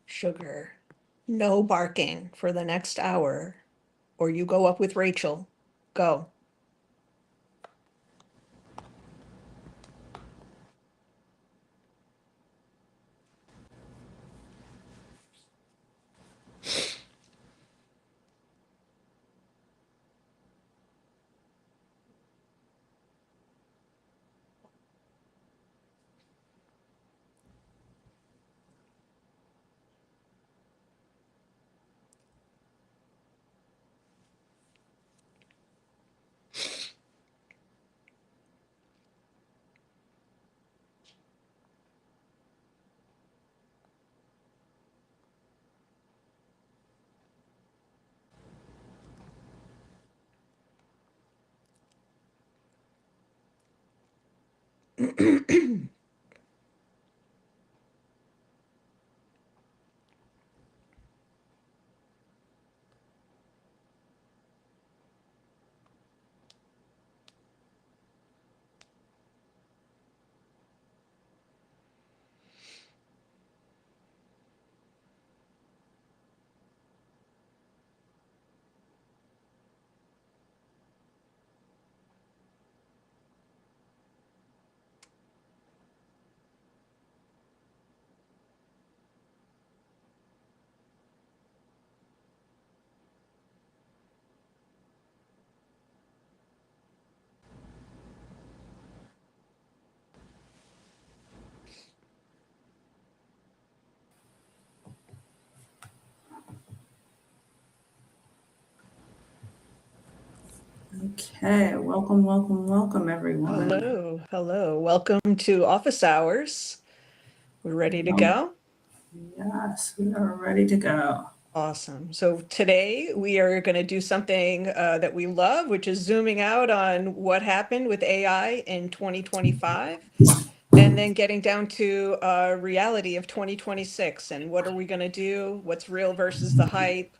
Sugar, no barking for the next hour, or you go up with Rachel. Go. Okay, welcome, everyone. Hello. Welcome to Office Hours. We're ready to go? Yes, we are ready to go. Awesome. So today we are going to do something that we love, which is zooming out on what happened with AI in 2025, and then getting down to reality of 2026 and what are we going to do? What's real versus the hype?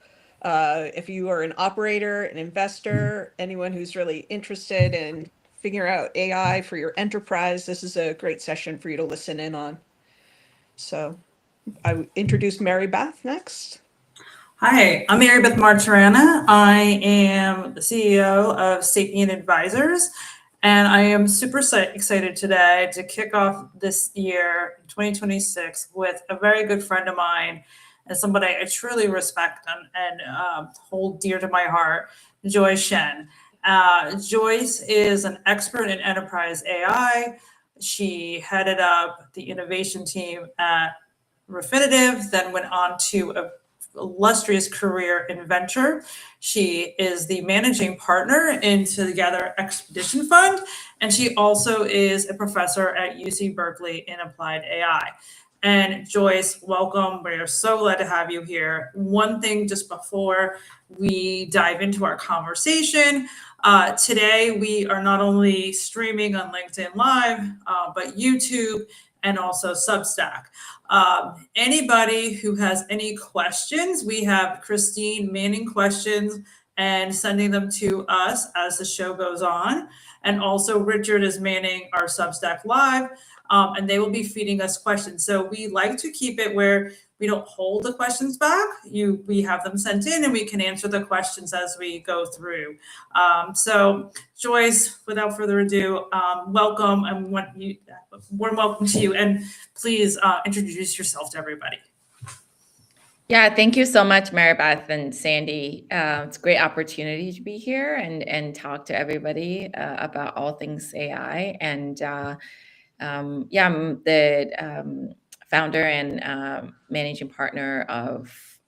If you are an operator, an investor, anyone who's really interested in figuring out AI for your enterprise, this is a great session for you to listen in on. So I introduce Mary Beth next. Hi, I'm Mary Beth Martirana. I am the CEO of Sapient Advisors, and I am super excited today to kick off this year, 2026, with a very good friend of mine and somebody I truly respect and hold dear to my heart, Joyce Shen. Joyce is an expert in enterprise AI. She headed up the innovation team at Refinitiv, then went on to a illustrious career in venture. She is the managing partner in Together Expedition Fund, and she also is a professor at UC Berkeley in applied AI. And Joyce, welcome. We are so glad to have you here. One thing just before we dive into our conversation, today we are not only streaming on LinkedIn Live, but YouTube and also Substack. Anybody who has any questions, we have Christine manning questions and sending them to us as the show goes on. And also Richard is manning our Substack Live, and they will be feeding us questions. So we like to keep it where we don't hold the questions back. We have them sent in and we can answer the questions as we go through. So Joyce, without further ado, welcome and warm welcome to you. And please introduce yourself to everybody. Yeah, thank you so much, Mary Beth and Sandy. It's a great opportunity to be here and talk to everybody about all things AI. And I'm the founder and managing partner of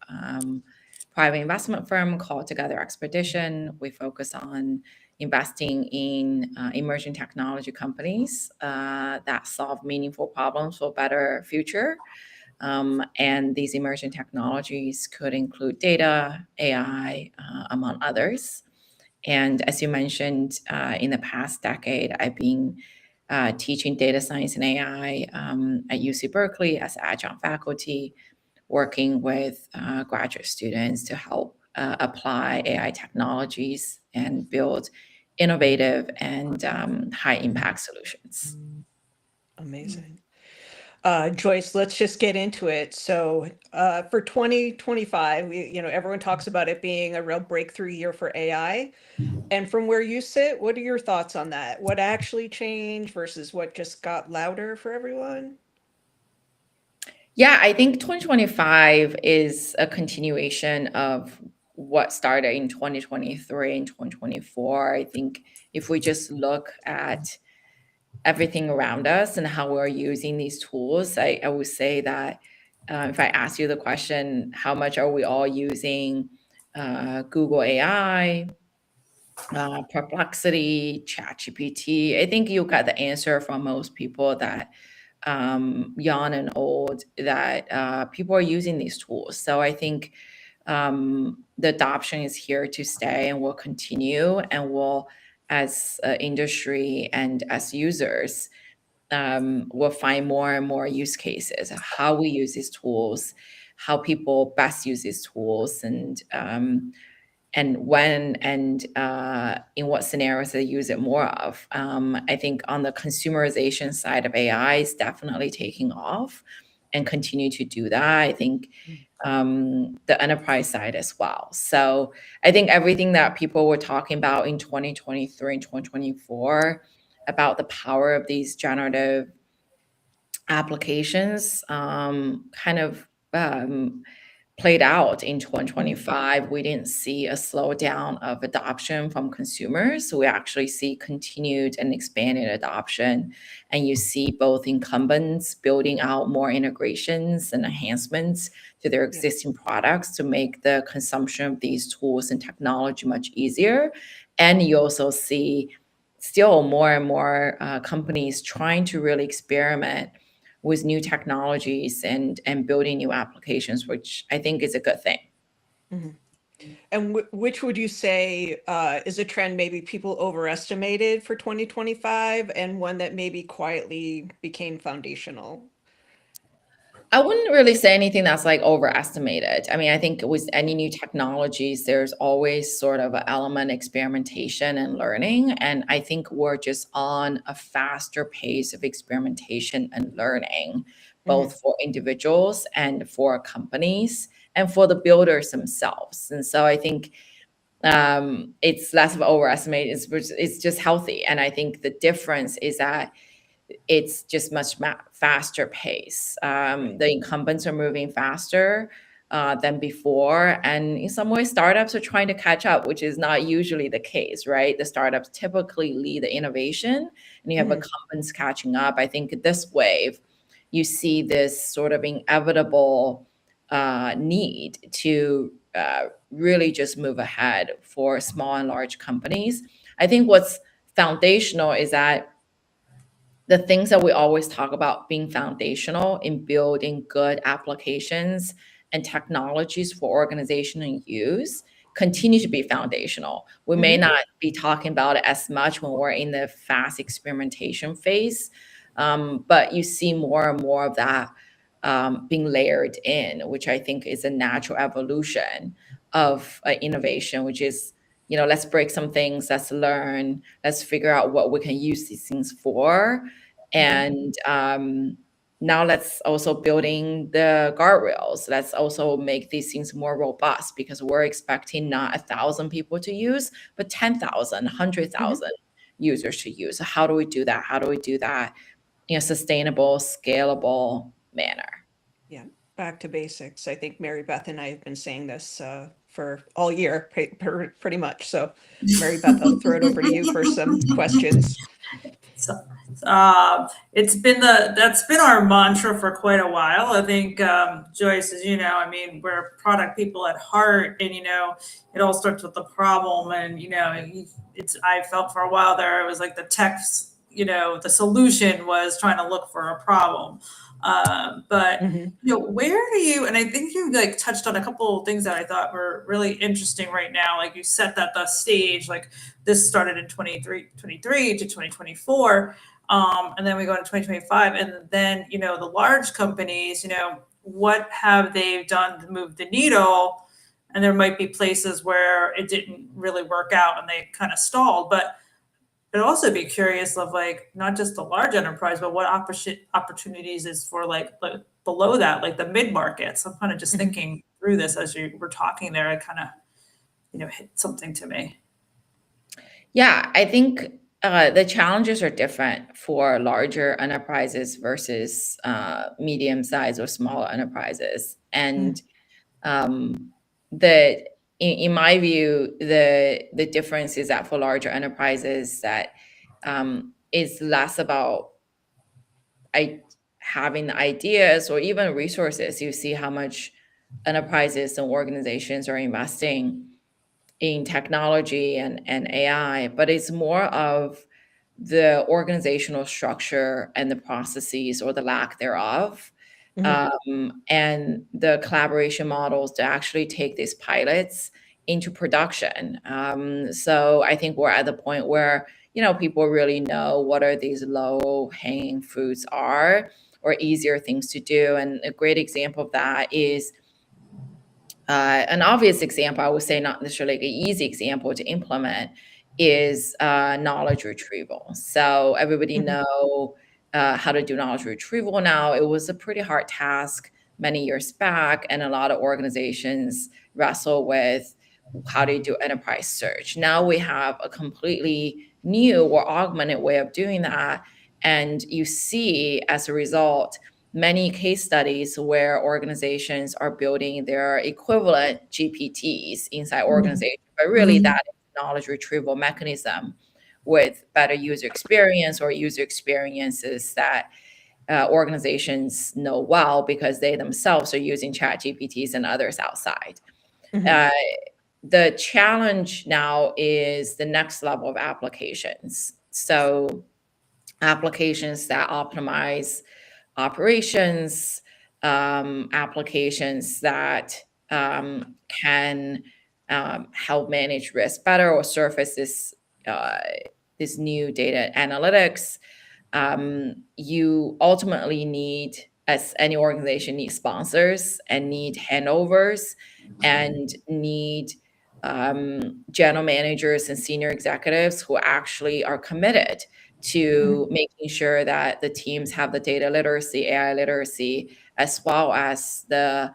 private investment firm called Together Expedition. We focus on investing in emerging technology companies that solve meaningful problems for a better future. And these emerging technologies could include data, AI, among others. And as you mentioned, in the past decade, I've been teaching data science and AI at UC Berkeley as adjunct faculty, working with graduate students to help apply AI technologies and build innovative and high impact solutions. Amazing. Joyce, let's just get into it. So for 2025, everyone talks about it being a real breakthrough year for AI. And from where you sit, what are your thoughts on that? What actually changed versus what just got louder for everyone? Yeah, I think 2025 is a continuation of what started in 2023 and 2024. I think if we just look at everything around us and how we're using these tools, I would say that if I ask you the question, how much are we all using Google AI, Perplexity, ChatGPT? I think you got the answer from most people that young and old, that people are using these tools. So I think the adoption is here to stay and will continue, and will, as an industry and as users, we'll find more and more use cases, how we use these tools, how people best use these tools, and when and in what scenarios they use it more of. I think on the consumerization side of AI is definitely taking off and continue to do that. I think the enterprise side as well. So I think everything that people were talking about in 2023 and 2024 about the power of these generative applications kind of played out in 2025. We didn't see a slowdown of adoption from consumers. So we actually see continued and expanded adoption. And you see both incumbents building out more integrations and enhancements to their existing products to make the consumption of these tools and technology much easier. And you also see still more and more companies trying to really experiment with new technologies and building new applications, which I think is a good thing. Mm-hmm. And which would you say is a trend maybe people overestimated for 2025 and one that maybe quietly became foundational? I wouldn't really say anything that's like overestimated. I mean, I think with any new technologies, there's always sort of an element experimentation and learning. And I think we're just on a faster pace of experimentation and learning, both for individuals and for companies and for the builders themselves. And so I think it's less of overestimated. It's just healthy. And I think the difference is that it's just much faster pace. The incumbents are moving faster. than before. And in some ways, startups are trying to catch up, which is not usually the case, right? The startups typically lead the innovation, and you have incumbents catching up. I think this wave, you see this sort of inevitable need to really just move ahead for small and large companies. I think what's foundational is that the things that we always talk about being foundational in building good applications and technologies for organization and use continue to be foundational. We may not be talking about it as much when we're in the fast experimentation phase, but you see more and more of that being layered in, which I think is a natural evolution of innovation, which is, let's break some things, let's learn, let's figure out what we can use these things for. And now let's also building the guardrails. Let's also make these things more robust, because we're expecting not 1,000 people to use, but 10,000, 100,000 users to use. So how do we do that? How do we do that in a sustainable, scalable manner? Yeah, back to basics. I think Mary Beth and I have been saying this for all year, pretty much. So, Mary Beth, I'll throw it over to you for some questions. So, that's been our mantra for quite a while. I think, Joyce, as you know, I mean, we're product people at heart, and it all starts with the problem. And I felt for a while there, it was like the text, the solution was trying to look for a problem. But where do you? And I think you touched on a couple of things that I thought were really interesting right now. Like you set that the stage, like this started in 2023 to 2024, and then we go into 2025, and then the large companies, what have they done to move the needle? And there might be places where it didn't really work out and they kind of stalled, but I'd also be curious of not just the large enterprise, but what opportunities is for below that, like the mid markets. I'm kind of just thinking through this as you were talking there. I kind of hit something to me. Yeah, I think the challenges are different for larger enterprises versus medium-sized or smaller enterprises, and in my view, the difference is that for larger enterprises, that is less about having the ideas or even resources. You see how much enterprises and organizations are investing in technology and AI, but it's more of the organizational structure and the processes or the lack thereof. And the collaboration models to actually take these pilots into production. So I think we're at the point where, people really know what are these low-hanging fruits are, or easier things to do. And a great example of that is an obvious example, I would say not necessarily an easy example to implement, is knowledge retrieval. So everybody know how to do knowledge retrieval now. It was a pretty hard task many years back, and a lot of organizations wrestle with how do you do enterprise search. Now we have a completely new or augmented way of doing that, and you see as a result many case studies where organizations are building their equivalent GPTs inside organizations, but really that is a knowledge retrieval mechanism with better user experience, or user experiences that organizations know well because they themselves are using chat GPTs and others outside. The challenge now is the next level of applications. So applications that optimize operations, applications that can help manage risk better or surface this new data analytics. You ultimately need, as any organization, need sponsors and need handovers and need general managers and senior executives who actually are committed to making sure that the teams have the data literacy, AI literacy, as well as the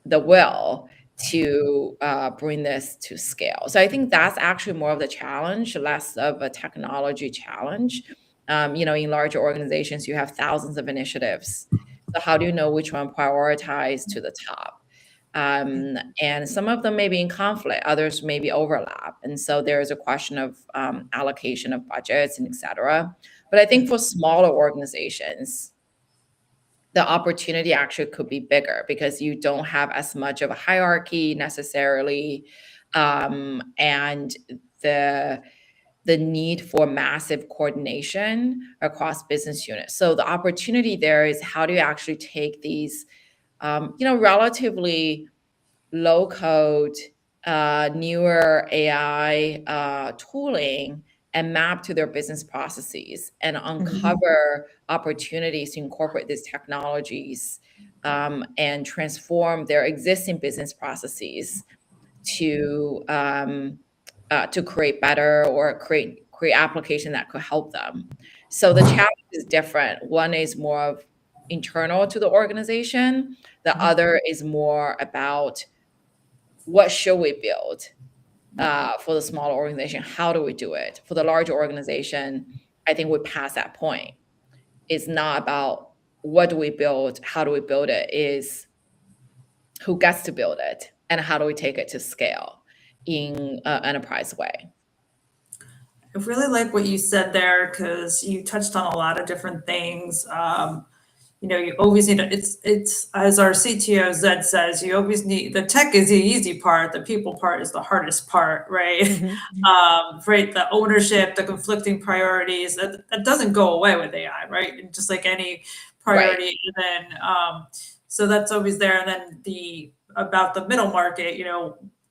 will to bring this to scale. So I think that's actually more of the challenge, less of a technology challenge. In larger organizations, you have thousands of initiatives. So how do you know which one prioritize to the top? And some of them may be in conflict, others may be overlap. And so there is a question of allocation of budgets and et cetera. But I think for smaller organizations, the opportunity actually could be bigger because you don't have as much of a hierarchy necessarily. And the need for massive coordination across business units. So the opportunity there is how do you actually take these, relatively low code, newer AI tooling and map to their business processes and uncover opportunities to incorporate these technologies and transform their existing business processes to create better or create application that could help them. So the challenge is different. One is more of internal to the organization. The other is more about what should we build for the smaller organization? How do we do it? For the larger organization, I think we passed that point. It's not about what do we build, how do we build it, is who gets to build it and how do we take it to scale in an enterprise way. I really like what you said there because you touched on a lot of different things. You always need it's as our CTO Zed says, you always need the tech is the easy part, the people part is the hardest part, right? Right, the ownership, the conflicting priorities, that doesn't go away with AI, right? Just like any priority. Right. And then so that's always there. And then about the middle market,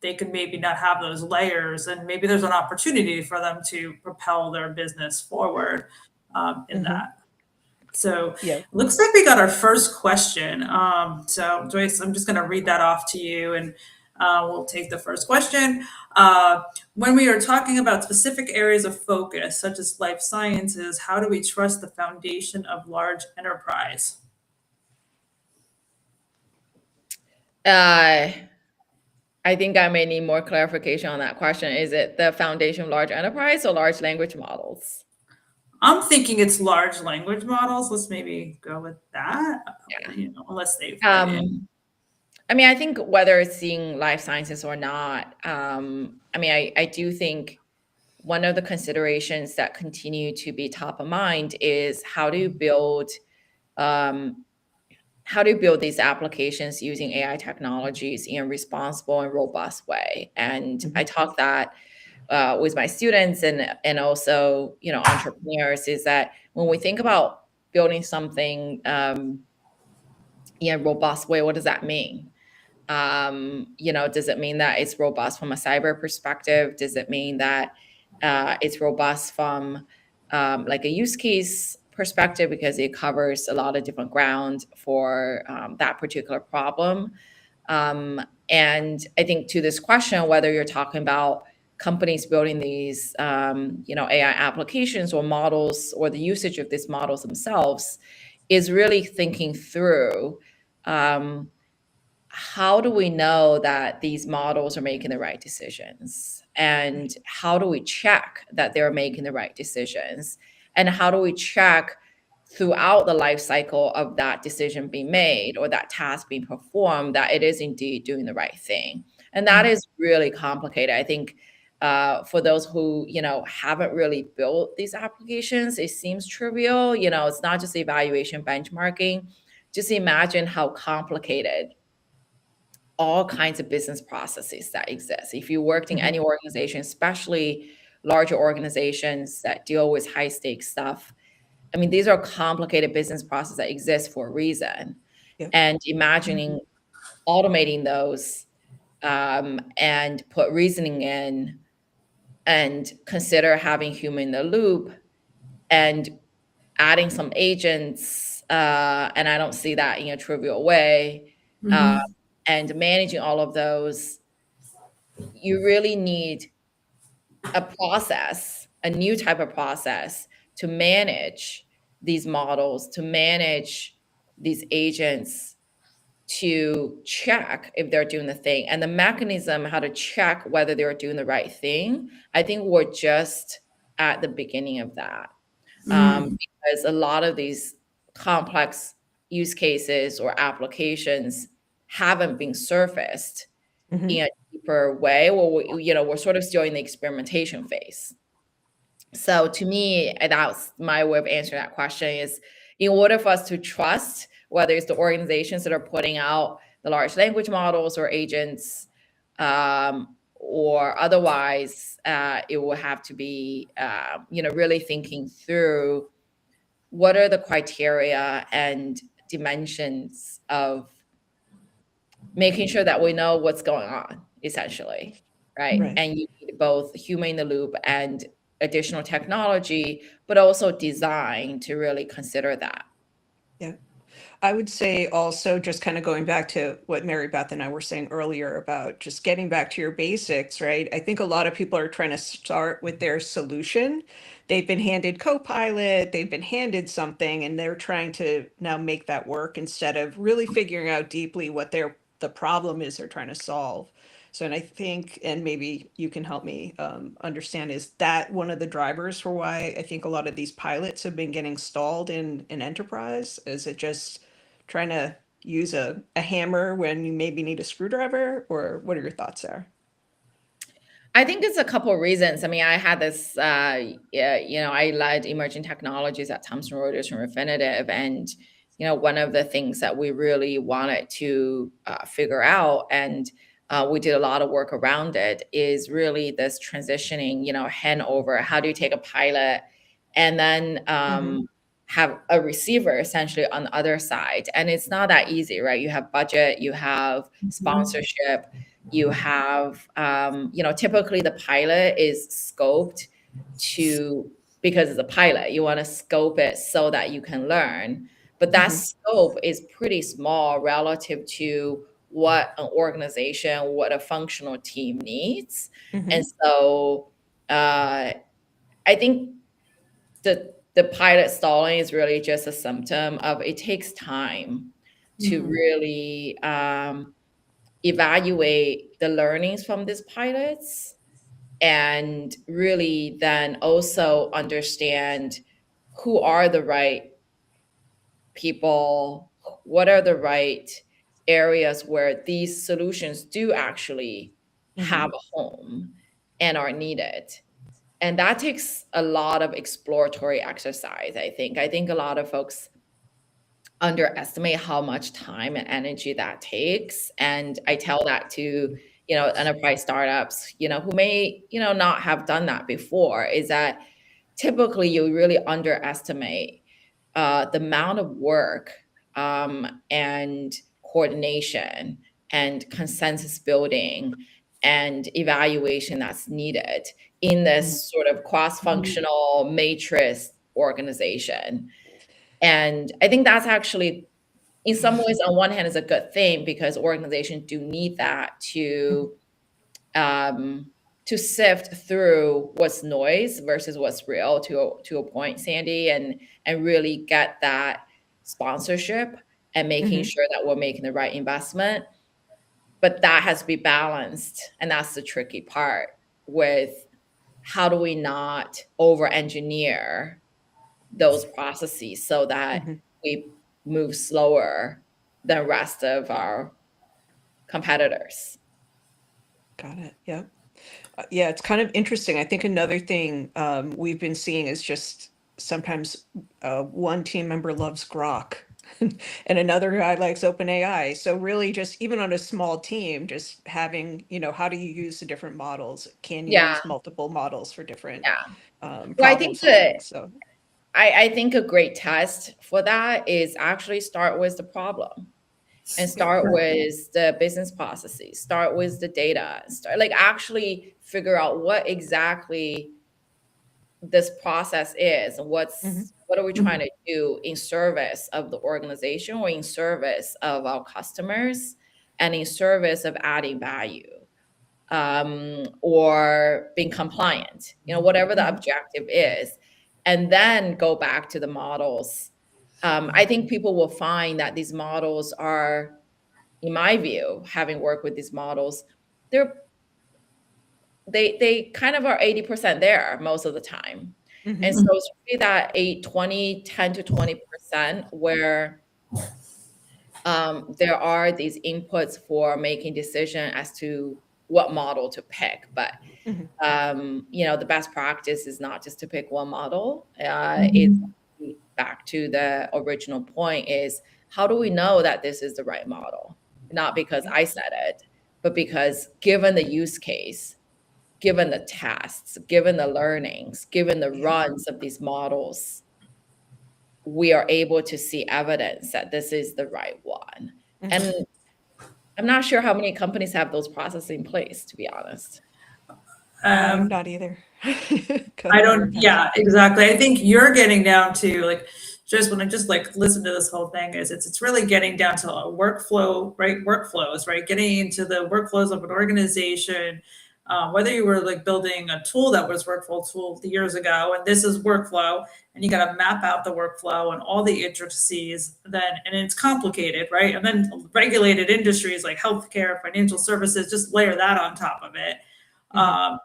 they could maybe not have those layers, and maybe there's an opportunity for them to propel their business forward in that. So it looks like we got our first question. So Joyce, I'm just going to read that off to you, and we'll take the first question. When we are talking about specific areas of focus, such as life sciences, how do we trust the foundation of large enterprise? I think I may need more clarification on that question. Is it the foundation of large enterprise or large language models? I'm thinking it's large language models. Let's maybe go with that. Yeah. Unless they've. I think whether it's in life sciences or not, I do think one of the considerations that continue to be top of mind is how do you build these applications using AI technologies in a responsible and robust way. And I talk that with my students and also, entrepreneurs, is that when we think about building something in a robust way, what does that mean? Does it mean that it's robust from a cyber perspective? Does it mean that it's robust from like a use case perspective because it covers a lot of different ground for that particular problem? And I think to this question, whether you're talking about companies building these, AI applications or models, or the usage of these models themselves, is really thinking through how do we know that these models are making the right decisions? And how do we check that they're making the right decisions? And how do we check throughout the life cycle of that decision being made or that task being performed that it is indeed doing the right thing? And that is really complicated. I think for those who, haven't really built these applications, it seems trivial. It's not just evaluation benchmarking. Just imagine how complicated all kinds of business processes that exist. If you worked in any organization, especially larger organizations that deal with high stakes stuff, these are complicated business processes that exist for a reason. Yeah. And imagining automating those and put reasoning in and consider having human in the loop and adding some agents, and I don't see that in a trivial way, and managing all of those, you really need a process, a new type of process to manage these models, to manage these agents, to check if they're doing the thing. And the mechanism, how to check whether they're doing the right thing, I think we're just at the beginning of that. Because a lot of these complex, use cases or applications haven't been surfaced Mhm. in a deeper way, or we're sort of still in the experimentation phase. So to me, and that's my way of answering that question, is in order for us to trust, whether it's the organizations that are putting out the large language models or agents, or otherwise, it will have to be, really thinking through what are the criteria and dimensions of making sure that we know what's going on, essentially, right? Right. And you need both human in the loop and additional technology, but also design to really consider that. Yeah. I would say also, just kind of going back to what Mary Beth and I were saying earlier about just getting back to your basics, right? I think a lot of people are trying to start with their solution. They've been handed Copilot, they've been handed something, and they're trying to now make that work instead of really figuring out deeply what the problem is they're trying to solve. So, and I think, and maybe you can help me understand, is that one of the drivers for why I think a lot of these pilots have been getting stalled in enterprise? Is it just trying to use a hammer when you maybe need a screwdriver, or what are your thoughts there? I think it's a couple of reasons. I mean, I had this, I led emerging technologies at Thomson Reuters from Refinitiv. And, one of the things that we really wanted to figure out, and we did a lot of work around it, is really this transitioning, hand over. How do you take a pilot and then have a receiver essentially on the other side? And it's not that easy, right? You have budget, you have sponsorship, you have, typically the pilot is scoped because it's a pilot, you want to scope it so that you can learn. But that scope is pretty small relative to what an organization, what a functional team needs. And so I think the pilot stalling is really just a symptom of it takes time to really evaluate the learnings from these pilots, and really then also understand who are the right people, what are the right areas where these solutions do actually have a home and are needed. And that takes a lot of exploratory exercise, I think. I think a lot of folks underestimate how much time and energy that takes. And I tell that to, enterprise startups, who may, not have done that before, is that typically you really underestimate the amount of work and coordination and consensus building and evaluation that's needed in this sort of cross-functional matrix organization. And I think that's actually, in some ways, on one hand, is a good thing, because organizations do need that to sift through what's noise versus what's real, to a point, Sandy, and really get that sponsorship and making sure that we're making the right investment. But that has to be balanced, and that's the tricky part, with how do we not over-engineer those processes so that we move slower than the rest of our competitors. Got it. Yeah. Yeah, it's kind of interesting. I think another thing we've been seeing is just sometimes one team member loves Grok and another guy likes OpenAI. So really just even on a small team, just having, how do you use the different models? Can you Yeah. use multiple models for different Well, I problem think solving? So I think a great test for that is actually start with the problem, and start with the business processes, start with the data, actually figure out what exactly this process is, and what are we trying to do in service of the organization, or in service of our customers, and in service of adding value, or being compliant, whatever the objective is. And then go back to the models. I think people will find that these models are, in my view, having worked with these models, they kind of are 80% there most of the time. And so it's really that 10 to 20% where there are these inputs for making decision as to what model to pick. But Mhm. the best practice is not just to pick one model. Mhm. It's back to the original point: is how do we know that this is the right model? Not because I said it, but because given the use case, given the tasks, given the learnings, given the runs of these models, we are able to see evidence that this is the right one. Mhm. And I'm not sure how many companies have those processes in place, to be honest. I'm Um, not either. Go I ahead, don't, Mary. yeah, exactly. I think you're getting down to like, just when I just like listen to this whole thing is it's really getting down to a workflow, right? Workflows, right? Getting into the workflows of an organization, whether you were like building a tool that was workflow tool years ago, and this is workflow, and you got to map out the workflow and all the intricacies. Then, and it's complicated, right? And then regulated industries like healthcare, financial services, just layer that on top of it. Mhm.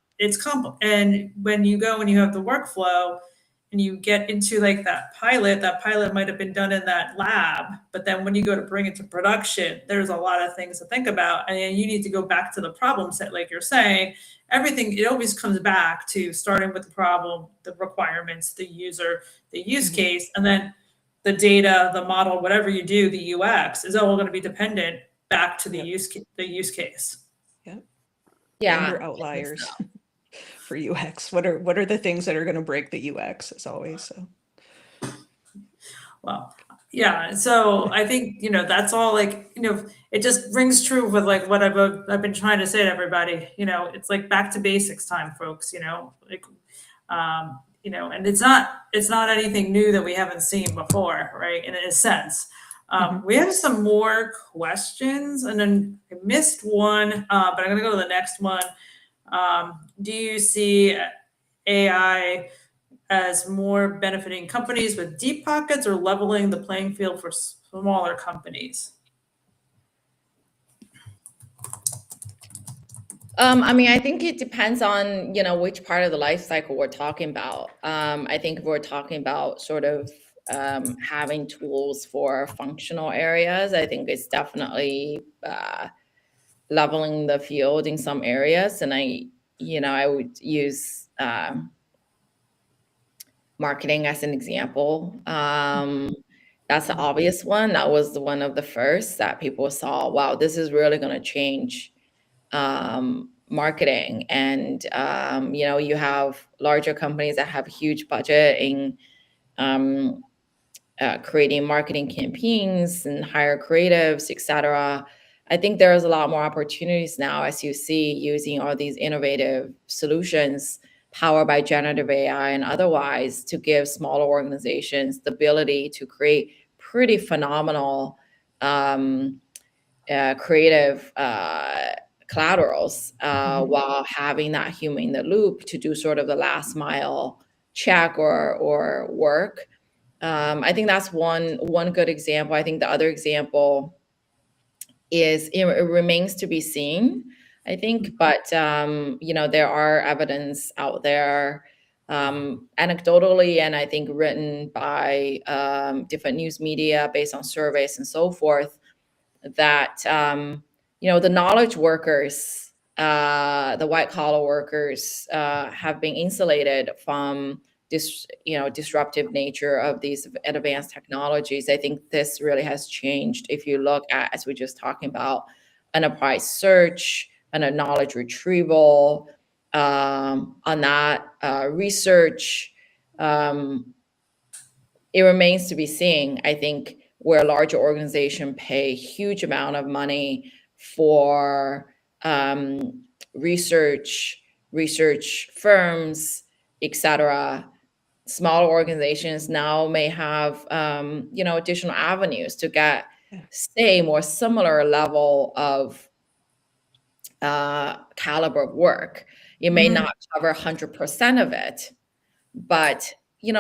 And when you go and you have the workflow and you get into like that pilot might have been done in that lab, but then when you go to bring it to production, there's a lot of things to think about, and you need to go back to the problem set, like you're saying. Everything, it always comes back to starting with the problem, the requirements, the user, the use Mhm. case, and then the data, the model, whatever you do, the UX is all going to be dependent back to the Yep. the use case. Yep. And Yeah, your I think outliers so. for UX. What are the things that are going to break the UX as always? So Well, yeah. So I think, that's all like, it just rings true with like what I've been trying to say to everybody. It's like back to basics time, folks, like, and it's not anything new that we haven't seen before, right? In a sense. Mhm. We have some more questions, and then I missed one, but I'm going to go to the next one. Do you see AI as more benefiting companies with deep pockets or leveling the playing field for smaller companies? I think it depends on, which part of the life cycle we're talking about. I think if we're talking about sort of having tools for functional areas, I think it's definitely leveling the field in some areas. And I would use marketing as an example. That's the obvious one. That was one of the first that people saw, wow, this is really going to change marketing. And you have larger companies that have huge budget in creating marketing campaigns and hire creatives, etc. I think there's a lot more opportunities now, as you see, using all these innovative solutions powered by generative AI and otherwise, to give smaller organizations the ability to create pretty phenomenal creative collaterals while having that human in the loop to do sort of the last mile check or work. I think that's one good example. I think the other example is it remains to be seen, I think, but there are evidence out there, anecdotally, and I think written by different news media based on surveys and so forth, that the knowledge workers, the white collar workers, have been insulated from this disruptive nature of these advanced technologies. I think this really has changed. If you look at, as we're just talking about, enterprise search and a knowledge retrieval, on that research, it remains to be seen. I think where larger organizations pay huge amount of money for research firms, etc., smaller organizations now may have additional avenues to get same or similar level of caliber of work. You may not cover 100% of it, but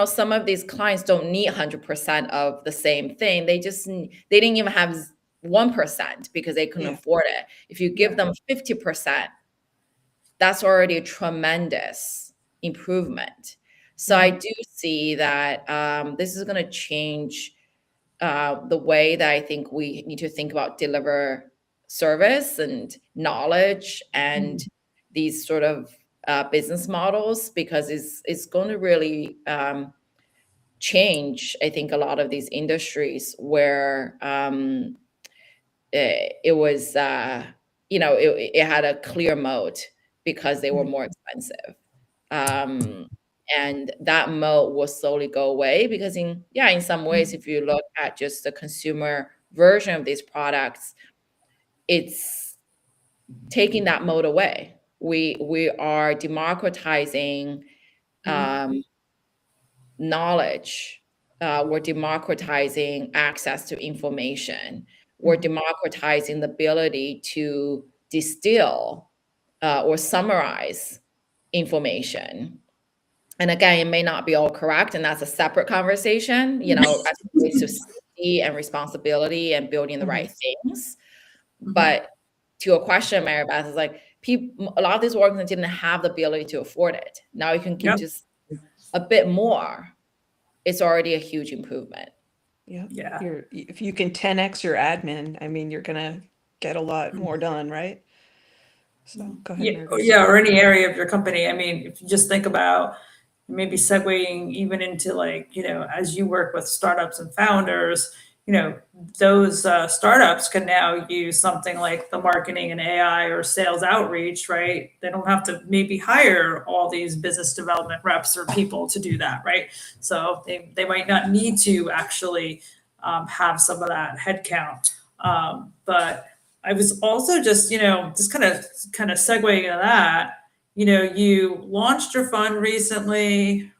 some of these clients don't need 100% of the same thing. They didn't even have 1% because they couldn't afford it. If you give them 50%, that's already a tremendous improvement. So I do see that this is going to change the way that I think we need to think about deliver service and knowledge and these sort of business models, because it's going to really change, I think, a lot of these industries where it was, it had a clear moat because they were more expensive. And that moat will slowly go away because in some ways, if you look at just the consumer version of these products, it's taking that moat away. We are democratizing knowledge. We're democratizing access to information. We're democratizing the ability to distill or summarize information. And again, it may not be all correct, and that's a separate conversation, as it relates to safety and responsibility and building the right things. But to your question, Mary Beth, is like a lot of these organizations didn't have the ability to afford it. Now you can give just a bit more. It's already a huge improvement. Yeah. If you can 10x your admin, I mean, you're gonna get a lot more done, right? So go ahead, Mary Beth. Yeah, or any area of your company. I mean, if you just think about maybe segueing even into like, as you work with startups and founders, those startups can now use something like the marketing and AI or sales outreach, right? They don't have to maybe hire all these business development reps or people to do that, right? So they might not need to actually have some of that headcount. But I was also just kind of segueing into that. You launched your fund recently,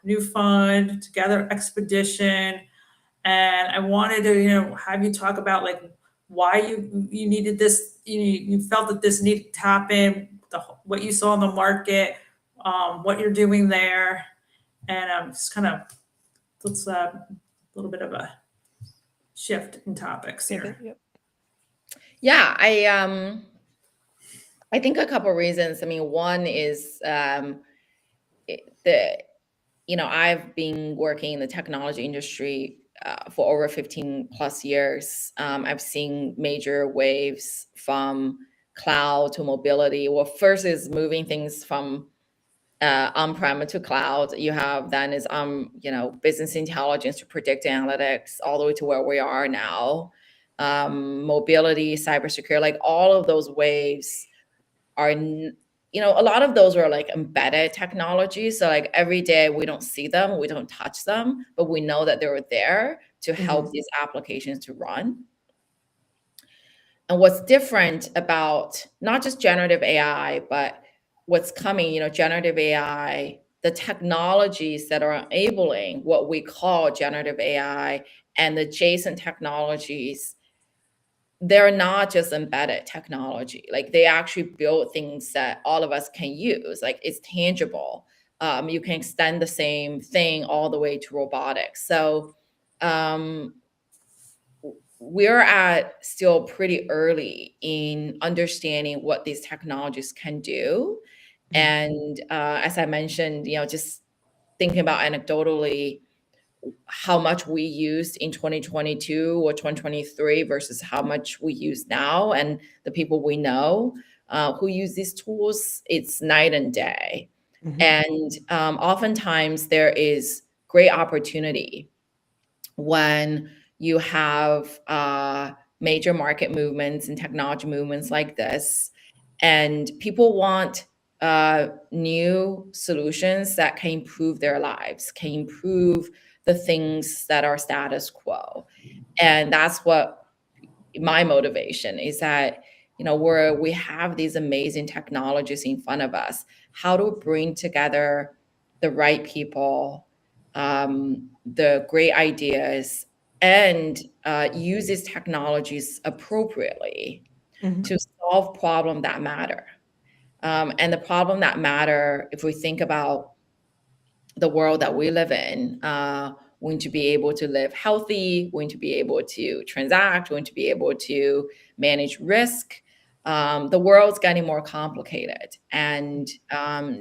new fund, Together Expedition. And I wanted to, have you talk about like why you needed this, you felt that this needed to happen, what you saw in the market, what you're doing there. And just kind of, let's a little bit of a shift in topics here. Yeah, I think a couple of reasons. I mean, one is I've been working in the technology industry for over 15 plus years. I've seen major waves from cloud to mobility. Well, first is moving things from on-prem to cloud. You have then is business intelligence to predictive analytics, all the way to where we are now. Mobility, cybersecurity, like all of those waves are, a lot of those are like embedded technology. So like every day we don't see them, we don't touch them, but we know that they're there to help these applications to run. And what's different about not just generative AI, but what's coming, generative AI, the technologies that are enabling what we call generative AI and the adjacent technologies, they're not just embedded technology. Like they actually build things that all of us can use. Like it's tangible. You can extend the same thing all the way to robotics. So we're at still pretty early in understanding what these technologies can do. And as I mentioned, just thinking about anecdotally, how much we used in 2022 or 2023 versus how much we use now, and the people we know who use these tools, it's night and day. And oftentimes there is great opportunity when you have major market movements and technology movements like this, and people want new solutions that can improve their lives, can improve the things that are status quo. And that's what my motivation is, that where we have these amazing technologies in front of us, how to bring together the right people, the great ideas, and use these technologies appropriately to solve problems that matter. And the problem that matter, if we think about the world that we live in, we need to be able to live healthy, we need to be able to transact, we need to be able to manage risk. The world's getting more complicated. And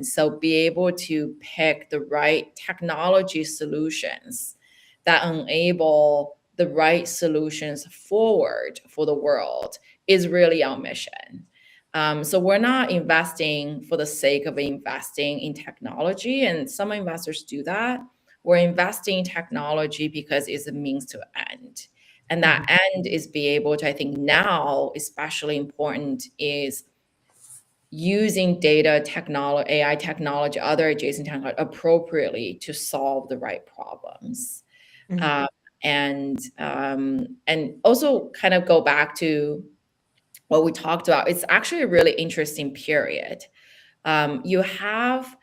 so be able to pick the right technology solutions that enable the right solutions forward for the world is really our mission. So we're not investing for the sake of investing in technology, and some investors do that. We're investing in technology because it's a means to end. And that end is be able to, I think now, especially important is using data technology, AI technology, other adjacent technology appropriately to solve the right problems. Mhm. And also kind of go back to what we talked about. It's actually a really interesting period. You have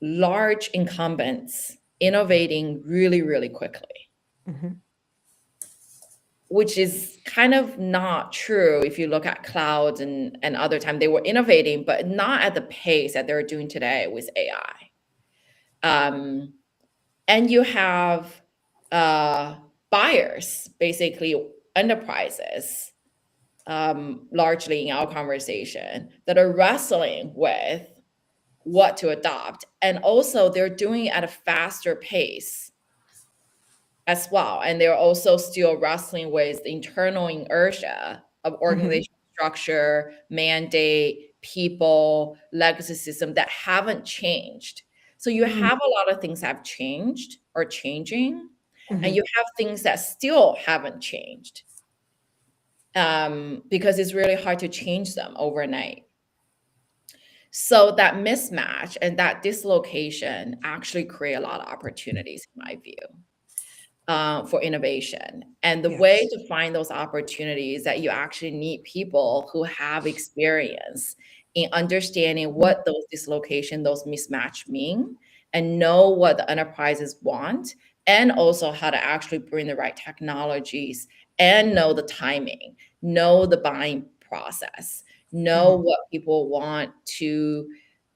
large incumbents innovating really, really quickly, Mhm. which is kind of not true if you look at clouds and other time. They were innovating, but not at the pace that they're doing today with AI. And you have buyers, basically enterprises, largely in our conversation, that are wrestling with what to adopt. And also they're doing it at a faster pace as well. And they're also still wrestling with the internal inertia of organizational structure, mandate, people, legacy system that haven't changed. So you have a lot of things that have changed or changing, and you have things that still haven't changed, because it's really hard to change them overnight. So that mismatch and that dislocation actually create a lot of opportunities, in my view, for innovation. And the way Yes. to find those opportunities is that you actually need people who have experience in understanding what those dislocation, those mismatch mean, and know what the enterprises want, and also how to actually bring the right technologies and know the timing, know the buying process, know what people want to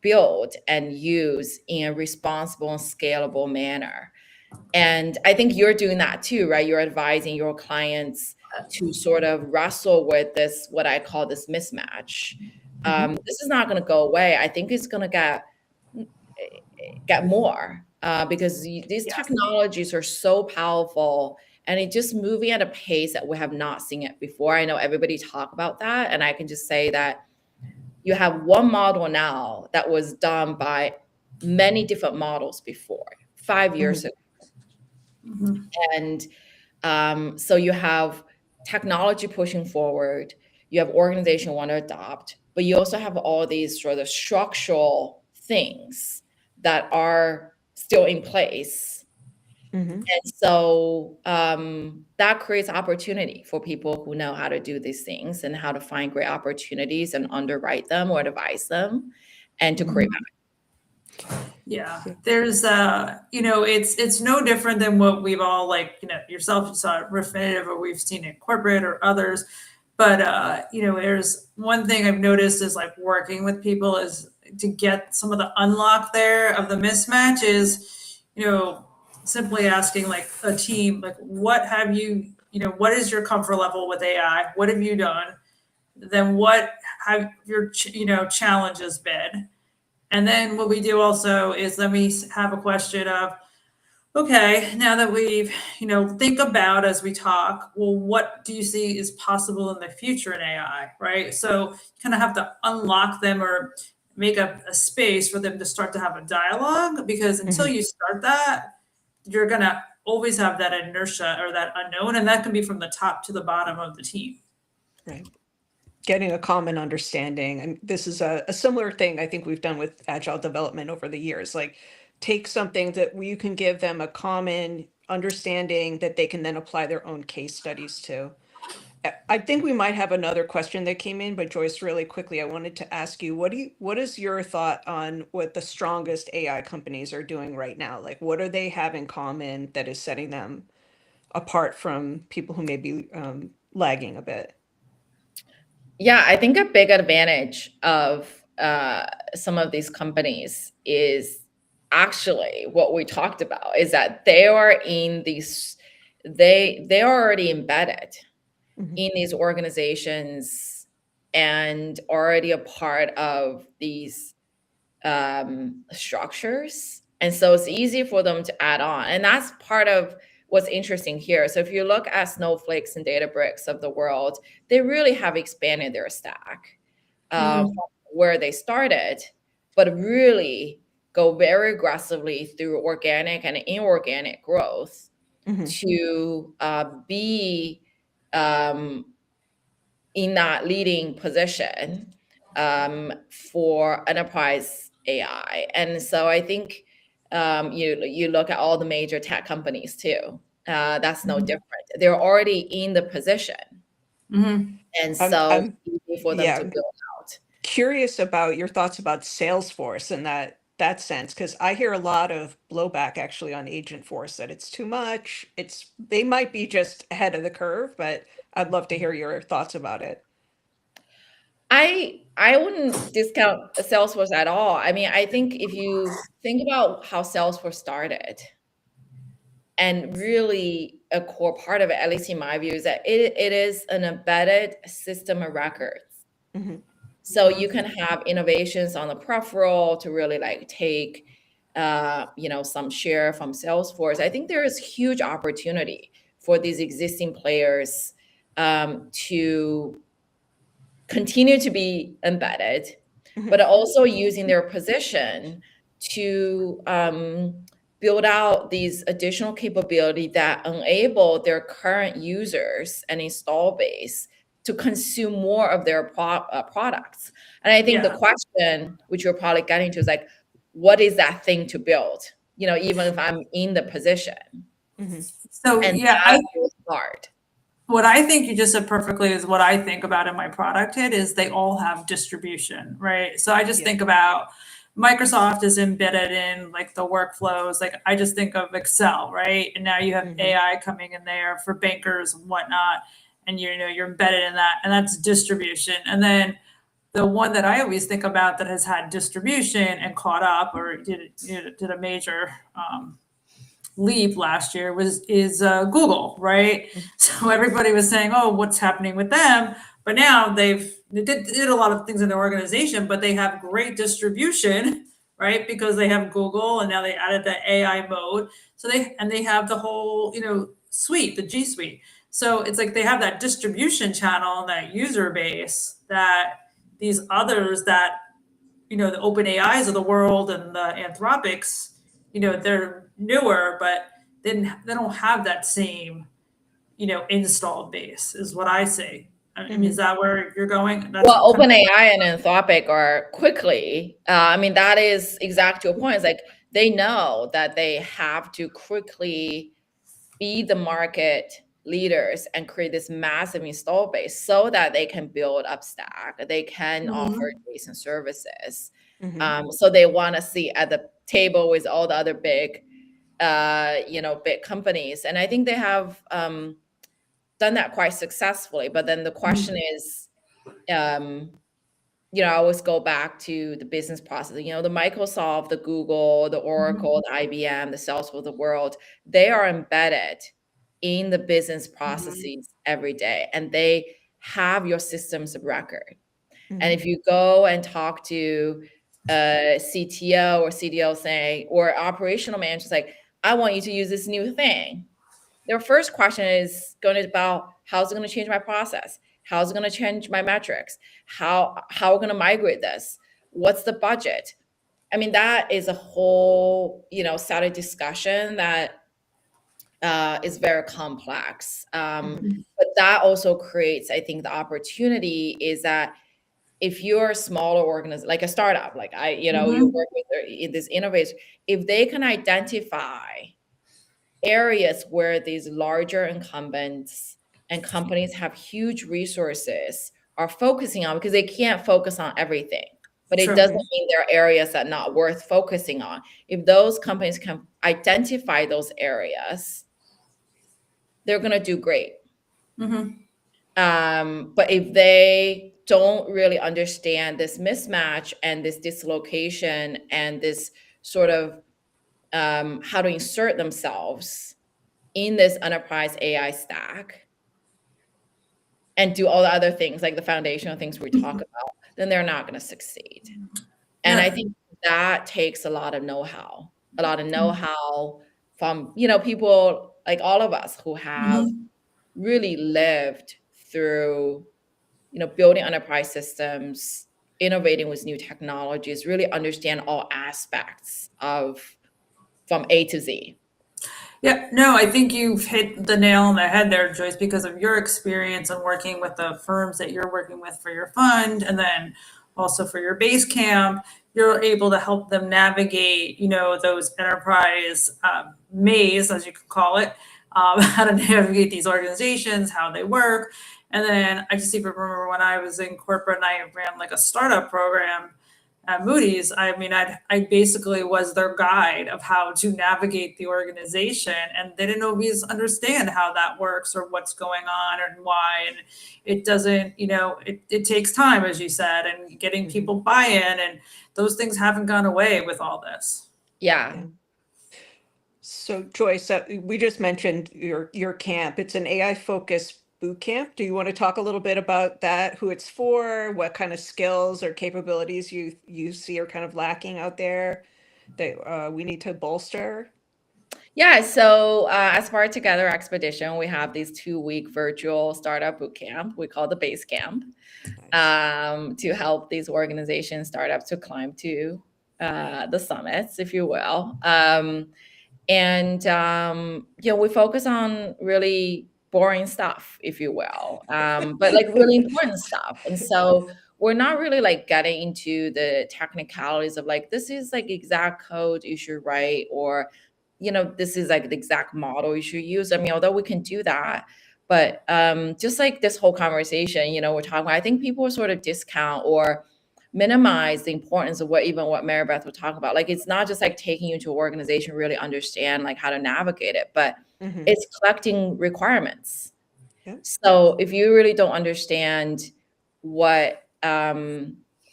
build and use in a responsible and scalable manner. And I think you're doing that too, right? You're advising your clients to sort of wrestle with this, what I call this mismatch. This is not going to go away. I think it's going to get more, because these technologies are so powerful, and it's just moving at a pace that we have not seen it before. I know everybody talk about that, and I can just say that you have one model now that was done by many different models before, 5 years ago. And so you have technology pushing forward, you have organization want to adopt, but you also have all these sort of structural things that are still in place. And so that creates opportunity for people who know how to do these things and how to find great opportunities and underwrite them or advise them and to create value. Yeah, there's it's no different than what we've all, like, yourself, you saw it Refinitiv, or we've seen it corporate or others. But there's one thing I've noticed is, like, working with people is to get some of the unlock there of the mismatch is, simply asking, like, a team, like, what have you, what is your comfort level with AI? What have you done? Then what have your challenges been? And then what we do also is, then we have a question of, okay, now that we've, think about, as we talk, well, what do you see is possible in the future in AI, right? So you kind of have to unlock them or make a space for them to start to have a dialogue, because until you start that, you're going to always have that inertia or that unknown. And that can be from the top to the bottom of the team. Right. Getting a common understanding. And this is a similar thing I think we've done with agile development over the years. Like, take something that you can give them a common understanding that they can then apply their own case studies to. I think we might have another question that came in, but Joyce, really quickly, I wanted to ask you, what is your thought on what the strongest AI companies are doing right now? Like, what do they have in common that is setting them apart from people who may be lagging a bit? Yeah, I think a big advantage of some of these companies is actually what we talked about, is that they are in these, they are already embedded in these organizations and already a part of these structures. And so it's easy for them to add on. And that's part of what's interesting here. So if you look at Snowflakes and Databricks of the world, they really have expanded their stack from where they started, but really go very aggressively through organic and inorganic growth to be in that leading position for enterprise AI. And so I think you look at all the major tech companies too. That's no different. They're already in the position, and so I'm it's easy for them yeah, to build out. curious about your thoughts about Salesforce in that sense, because I hear a lot of blowback actually on Agentforce that it's too much. They might be just ahead of the curve, but I'd love to hear your thoughts about it. I wouldn't discount Salesforce at all. I mean, I think if you think about how Salesforce started, and really a core part of it, at least in my view, is that it is an embedded system of records. So you can have innovations on the peripheral to really like take some share from Salesforce. I think there is huge opportunity for these existing players to continue to be embedded, but also using their position to build out these additional capability that enable their current users and install base to consume more of their products. And I think the question, which you're probably getting to, is like, what is that thing to build? Even if I'm in the position. So And yeah, that is hard. what I think you just said perfectly is what I think about in my product hit is they all have distribution, right? So I just think about Microsoft is embedded in like the workflows. Like I just think of Excel, right? And now you have AI coming in there for bankers and whatnot. And you're embedded in that, and that's distribution. And then the one that I always think about that has had distribution and caught up or did a major leap last year is Google, right? So everybody was saying, "Oh, what's happening with them?" But now they did a lot of things in their organization, but they have great distribution, right? Because they have Google, and now they added the AI mode. So they have the whole suite, the G Suite. So it's like they have that distribution channel and that user base that these others that the open AIs of the world and the Anthropics, they're newer, but they don't have that same, installed base is what I say. I mean, is that where you're going? Well, OpenAI and Anthropic are quickly. I mean, that is exact to your point. It's like they know that they have to quickly be the market leaders and create this massive install base so that they can build up stack. They can offer adjacent services. So they want to see at the table with all the other big, big companies. And I think they have done that quite successfully. But then the question is, I always go back to the business process. The Microsoft, the Google, the Oracle, the IBM, the Salesforce of the world, they are embedded in the business processes every day, and they have your systems of record. And if you go and talk to a CTO or CDO saying, or operational managers like, I want you to use this new thing, their first question is going to be about how's it going to change my process? How's it going to change my metrics? How are we going to migrate this? What's the budget? I mean, that is a whole, set of discussion that is very complex. But that also creates, I think, the opportunity is that if you're a smaller organization, like a startup, like you work with this innovators, if they can identify areas where these larger incumbents and companies have huge resources are focusing on, because they can't focus on everything, but it doesn't mean there are areas that are not worth focusing on. If those companies can identify those areas, they're going to do great. But if they don't really understand this mismatch and this dislocation and this sort of how to insert themselves in this enterprise AI stack and do all the other things like the foundational things we talk about, then they're not going to succeed. And I think that takes a lot of know-how from, people like all of us who have really lived through, building enterprise systems, innovating with new technologies, really understand all aspects of from A to Z. Yeah, no, I think you've hit the nail on the head there, Joyce, because of your experience and working with the firms that you're working with for your fund, and then also for your base camp. You're able to help them navigate, those enterprise maze, as you could call it, how to navigate these organizations, how they work. And then I just even remember when I was in corporate and I ran like a startup program at Moody's. I mean, I basically was their guide of how to navigate the organization, and they didn't always understand how that works or what's going on and why. And it doesn't, it takes time, as you said, and getting people buy-in, and those things haven't gone away with all this. Yeah. So Joyce, we just mentioned your camp. It's an AI focused boot camp. Do you want to talk a little bit about that, who it's for, what kind of skills or capabilities you see are kind of lacking out there that we need to bolster? Yeah, so as part of Together Expedition, we have these 2-week virtual startup boot camp. We call it the base camp, to help these organizations, startups, to climb to the summits, if you will. We focus on really boring stuff, if you will, but like really important stuff. And so we're not really like getting into the technicalities of like, this is like exact code you should write, or, this is like the exact model you should use. I mean, although we can do that, but just like this whole conversation, we're talking about, I think people sort of discount or minimize the importance of what Mary Beth would talk about. Like, it's not just like taking you to an organization, really understand like how to navigate it, but it's collecting requirements. Yeah. So if you really don't understand what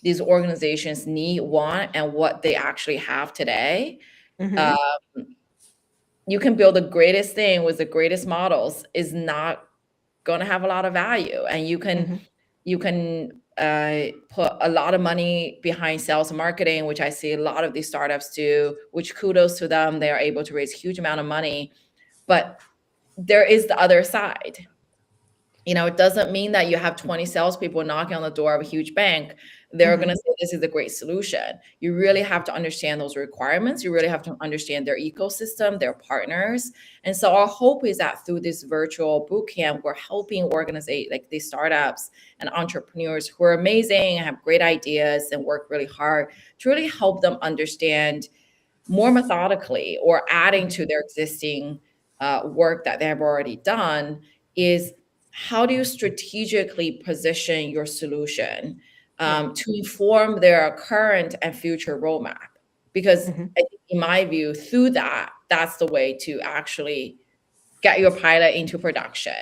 these organizations need, want, and what they actually have today, you can build the greatest thing with the greatest models, is not going to have a lot of value. And you can put a lot of money behind sales and marketing, which I see a lot of these startups do, which kudos to them. They are able to raise huge amount of money, but there is the other side. It doesn't mean that you have 20 salespeople knocking on the door of a huge bank. They're going to say this is a great solution. You really have to understand those requirements. You really have to understand their ecosystem, their partners. And so our hope is that through this virtual boot camp, we're helping organize like these startups and entrepreneurs who are amazing and have great ideas and work really hard to really help them understand more methodically, or adding to their existing work that they have already done, is how do you strategically position your solution to inform their current and future roadmap? Because I think, in my view, through that's the way to actually get your pilot into production,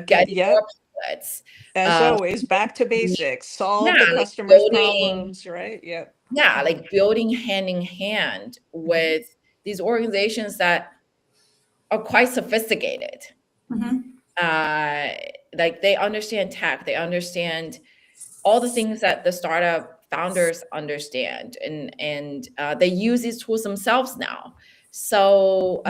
get your pilots. As always, back to basics, solve the customer's problems, right? Yeah. Yeah, like building hand in hand with these organizations that are quite sophisticated. Like, they understand tech, they understand all the things that the startup founders understand, and they use these tools themselves now. So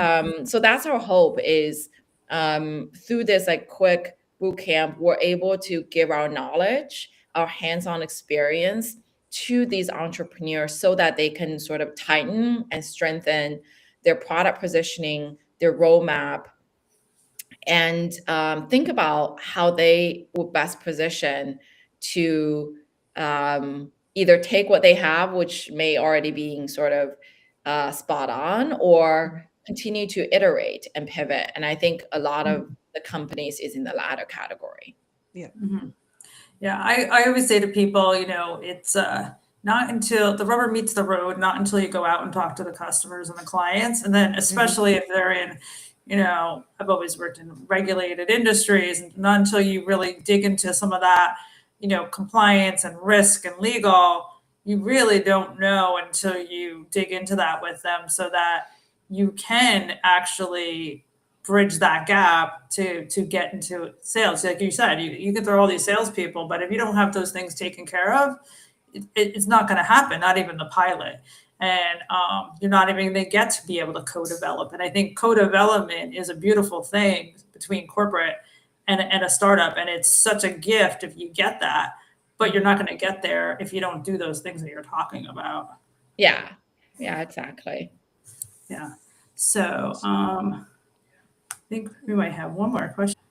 so that's our hope, is through this like quick boot camp, we're able to give our knowledge, our hands-on experience to these entrepreneurs, so that they can sort of tighten and strengthen their product positioning, their roadmap, and think about how they would best position to either take what they have, which may already be sort of spot on, or continue to iterate and pivot. And I think a lot of the companies is in the latter category. Yeah. Yeah, I always say to people, it's not until the rubber meets the road, not until you go out and talk to the customers and the clients. And then especially if they're in, I've always worked in regulated industries, and not until you really dig into some of that, compliance and risk and legal, you really don't know until you dig into that with them, so that you can actually bridge that gap to get into sales. Like you said, you can throw all these salespeople, but if you don't have those things taken care of, it's not going to happen, not even the pilot. and you're not even going to get to be able to co-develop. And I think co-development is a beautiful thing between corporate and a startup, and it's such a gift if you get that. But you're not going to get there if you don't do those things that you're talking about. Yeah, exactly. Yeah. So I think we might have one more question.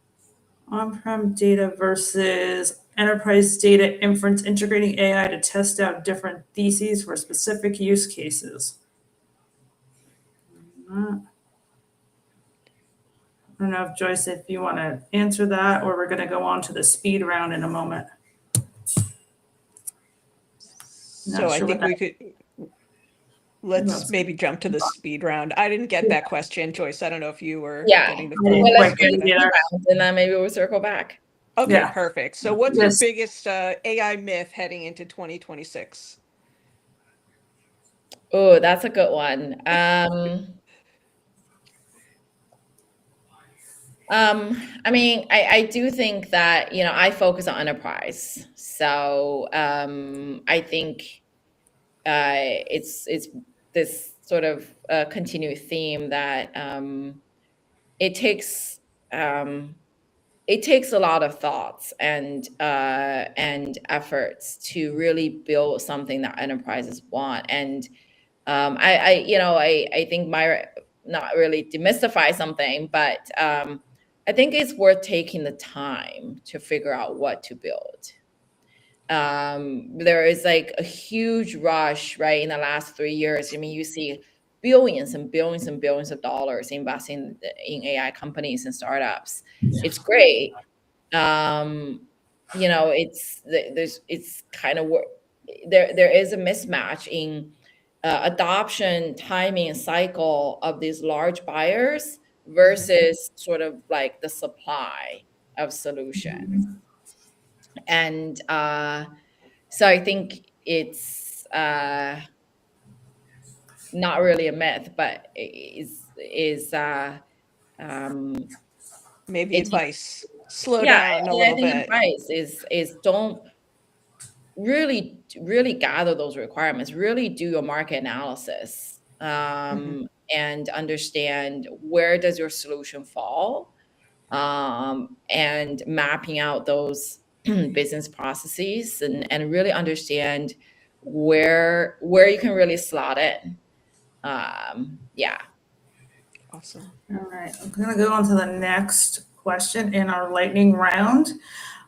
On-prem data versus enterprise data inference, integrating AI to test out different theses for specific use cases. I don't know if Joyce, if you want to answer that, or we're going to go on to the speed round in a moment. So I sure think what we could, let's maybe jump to the speed round. I didn't get that question, Joyce. I don't know if you were getting the I didn't Well, let's quite do get the it either. round, and then maybe we'll circle back. Okay, Yeah. perfect. So what's your Yes. biggest AI myth heading into 2026? Oh, that's a good one. I mean, I do think that, you know, I focus on enterprise. So I think it's this sort of continued theme that it takes a lot of thoughts and efforts to really build something that enterprises want. And I think my not really demystify something, but I think it's worth taking the time to figure out what to build. There is like a huge rush, right, in the last 3 years. I mean, you see billions and billions and billions of dollars investing in AI companies and startups. It's great. It's kind of there is a mismatch in adoption timing and cycle of these large buyers versus sort of like the supply of solutions. And so I think it's not really a myth, but Maybe it's advice. Slow yeah. down a And I little think bit. advice is don't really gather those requirements. Really do your market analysis and understand where does your solution fall, and mapping out those business processes and really understand where you can really slot in. Yeah. Awesome. All right, I'm going to go on to the next question in our lightning round.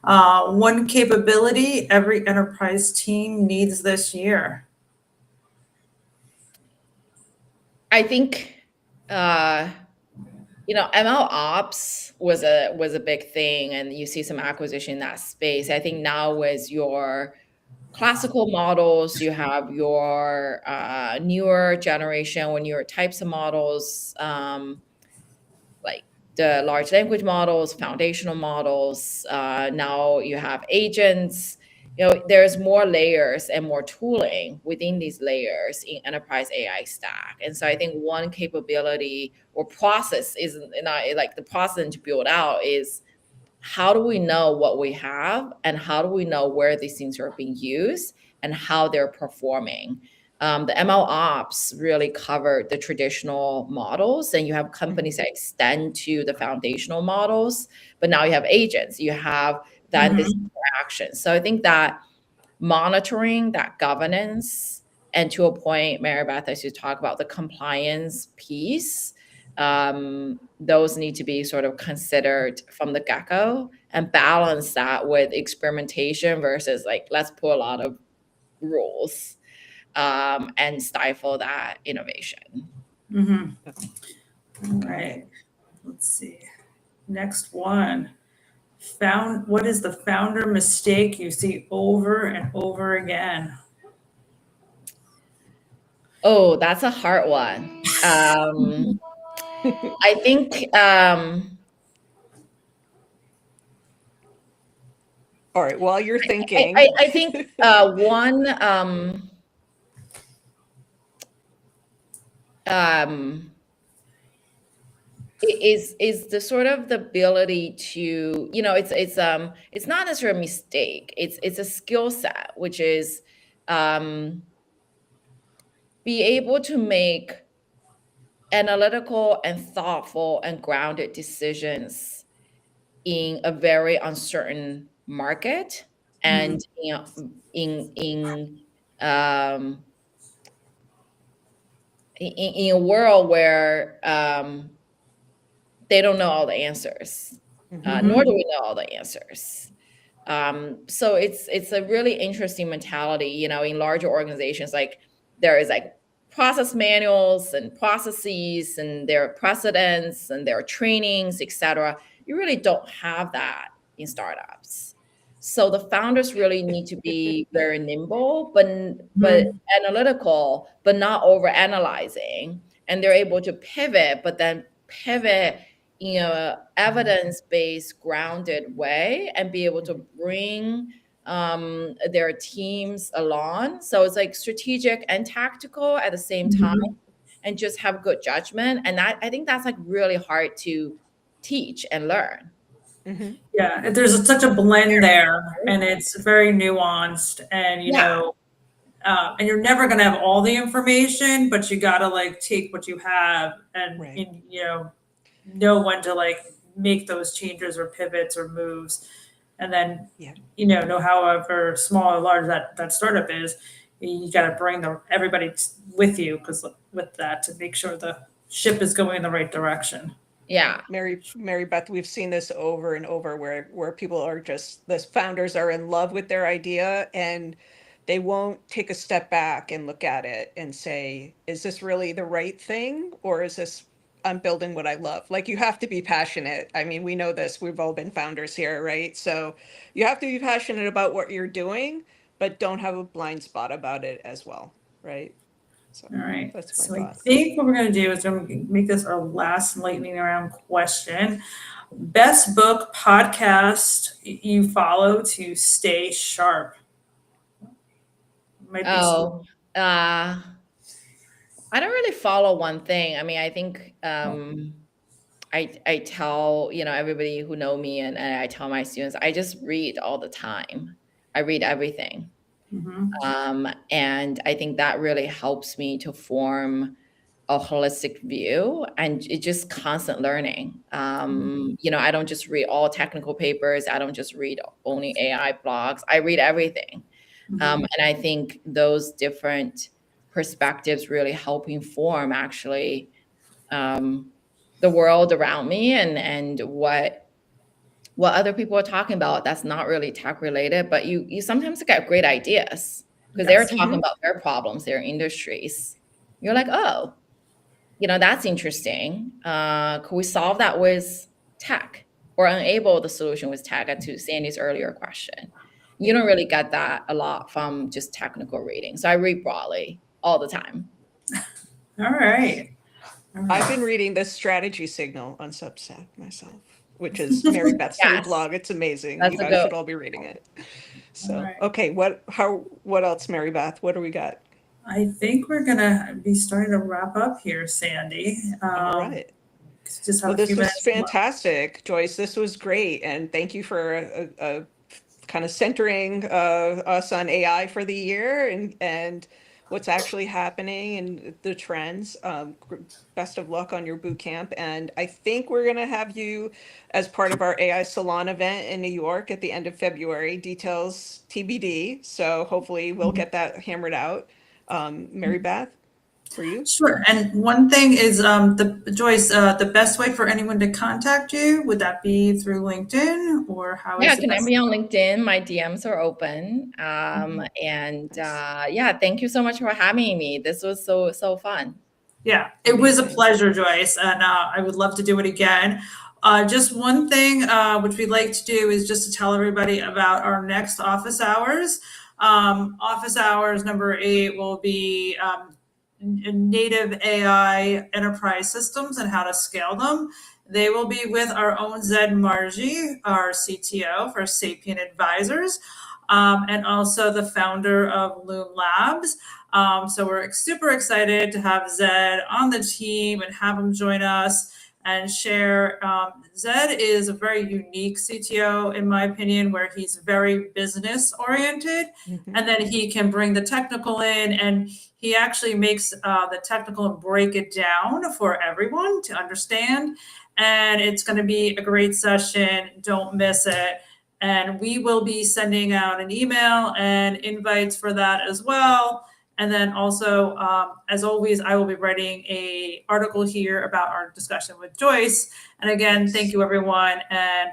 One capability every enterprise team needs this year. I think ML ops was a big thing, and you see some acquisition in that space. I think now with your classical models, you have your newer generation or newer types of models, like the large language models, foundational models. Now you have agents. There's more layers and more tooling within these layers in enterprise AI stack. And so I think one capability or process isn't not like the process to build out is how do we know what we have and how do we know where these things are being used and how they're performing. The ML ops really covered the traditional models, and you have companies that extend to the foundational models, but now you have agents, you have then this interaction. So I think that monitoring, that governance, and to a point, Mary Beth, as you talk about the compliance piece, those need to be sort of considered from the get-go and balance that with experimentation versus like, let's put a lot of rules and stifle that innovation. All right, let's see. Next one. What is the founder mistake you see over and over again? Oh, that's a hard one. I think All right, while you're thinking. I think one is the sort of the ability to, it's not necessarily a mistake. It's a skill set, which is be able to make analytical and thoughtful and grounded decisions in a very uncertain market and in um, in a world where they don't know all the answers, nor do we know all the answers. So it's a really interesting mentality, you know, in larger organizations, like there is like process manuals and processes and there are precedents and there are trainings, etc. You really don't have that in startups. So the founders really need to be very nimble, but analytical, but not over analyzing. And they're able to pivot, but then pivot in a evidence-based, grounded way and be able to bring their teams along. So it's like strategic and tactical at the same time, and just have good judgment. And that, I think that's like really hard to teach and learn. Yeah, there's such a blend there, and it's very nuanced, and you Yeah. know, and you're never going to have all the information, but you got to like take what you have and, Right. and you know when to like make those changes or pivots or moves, and then Yeah. you know however small or large that startup is, you got to bring everybody with you because with that to make sure the ship is going in the right direction. Yeah. Mary Beth, we've seen this over and over where people are just, the founders are in love with their idea and they won't take a step back and look at it and say, is this really the right thing? Or is this, I'm building what I love? Like, you have to be passionate. I mean, we know this, we've all been founders here, right? So you have to be passionate about what you're doing, but don't have a blind spot about it as well, right? So All right. that's my So I thought. think what we're going to do is going to make this our last lightning round question. Best book, podcast you follow to stay sharp. Might be Oh, I don't really follow one thing. I mean, I think I tell, you know, everybody who know me and I tell my students, I just read all the time. I read everything. And I think that really helps me to form a holistic view, and it's just constant learning. You know, I don't just read all technical papers. I don't just read only AI blogs. I read everything. And I think those different perspectives really help inform actually the world around me and what other people are talking about that's not really tech related, but you sometimes get great ideas because they're talking about their problems, their industries. You're like, oh, you know, that's interesting. Could we solve that with tech or enable the solution with tech? To Sandy's earlier question, you don't really get that a lot from just technical reading. So I read broadly all the time. All right. I've been reading the Strategy Signal on Substack myself, which is Mary Beth's new Yes. blog. It's amazing. That's You a guys good- should all be reading it. So, All right. okay, what else, Mary Beth? What do we got? I think we're gonna be starting to wrap up here, Sandy. All right. Just have Well, a this few was minutes left. fantastic, Joyce. This was great, and thank you for a kind of centering us on AI for the year and what's actually happening and the trends. Best of luck on your boot camp, and I think we're gonna have you as part of our AI Salon event in New York at the end of February. Details TBD. So hopefully we'll get that hammered out. Mary Beth, for you. Sure. And one thing is, Joyce, the best way for anyone to contact you, would that be through LinkedIn or how is Yeah, the can I best? be on LinkedIn? My DMs are open. Yeah, thank you so much for having me. This was so fun. Yeah, it was a Amazing. pleasure, Joyce, and I would love to do it again. Just one thing which we'd like to do is just to tell everybody about our next office hours. Office hours number 8 will be native AI enterprise systems and how to scale them. They will be with our own Zed Marji, our CTO for Sapient Advisors, and also the founder of Loom Labs. So we're super excited to have Zed on the team and have him join us. and share. Zed is a very unique CTO, in my opinion, where he's very business oriented, and then he can bring the technical in, and he actually makes the technical and break it down for everyone to understand. And it's going to be a great session. Don't miss it. And we will be sending out an email and invites for that as well. And then also, as always, I will be writing an article here about our discussion with Joyce. And again, thank you, everyone. And